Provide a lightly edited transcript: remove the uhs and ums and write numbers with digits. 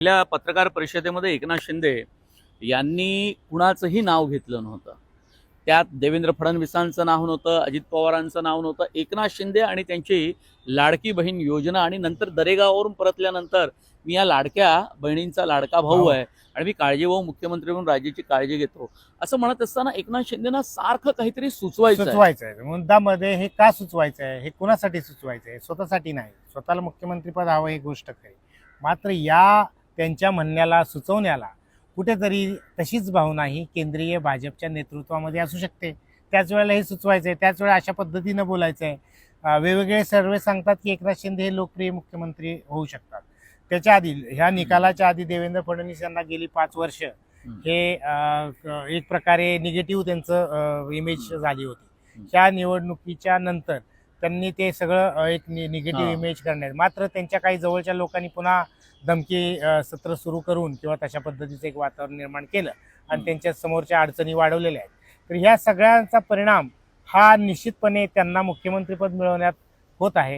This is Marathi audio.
पहिल्या पत्रकार परिषदेमध्ये एकनाथ शिंदे यांनी कुणाचंही नाव घेतलं नव्हतं. त्यात देवेंद्र फडणवीसांचं नाव नव्हतं, अजित पवारांचं नाव नव्हतं. एकनाथ शिंदे आणि त्यांची लाडकी बहीण योजना आणि नंतर दरेगाववरून परतल्यानंतर मी या लाडक्या बहिणींचा लाडका भाऊ आहे आणि मी काळजीभाऊ मुख्यमंत्री म्हणून राज्याची काळजी घेतो असं म्हणत असताना एकनाथ शिंदेना सारखं काहीतरी सुचवायचं आहे. मुद्दामध्ये हे का सुचवायचं आहे, हे कुणासाठी सुचवायचं आहे? स्वतःसाठी नाही. स्वतःला मुख्यमंत्रीपद हवं ही गोष्ट खरी, मात्र या त्यांच्या म्हणण्याला सुचवण्याला कुठेतरी तशीच भावना ही केंद्रीय भाजपच्या नेतृत्वामध्ये असू शकते. त्याच वेळेला हे सुचवायचं आहे, त्याच वेळेला अशा पद्धतीनं बोलायचं आहे. वेगवेगळे सर्वे सांगतात की एकनाथ शिंदे हे लोकप्रिय मुख्यमंत्री होऊ शकतात. त्याच्या आधी, ह्या निकालाच्या आधी देवेंद्र फडणवीस यांना गेली 5 वर्ष हे एक प्रकारे निगेटिव्ह त्यांचं इमेज झाली होती. त्या निवडणुकीच्या नंतर त्यांनी ते सगळं एक निगेटिव्ह इमेज करण्यात, मात्र त्यांच्या काही जवळच्या लोकांनी पुन्हा धमकी सत्र सुरू करून किंवा तशा पद्धतीचं एक वातावरण निर्माण केलं आणि त्यांच्या समोरच्या अडचणी वाढवलेल्या आहेत. तर ह्या सगळ्यांचा परिणाम हा निश्चितपणे त्यांना मुख्यमंत्रीपद मिळवण्यात होत आहे.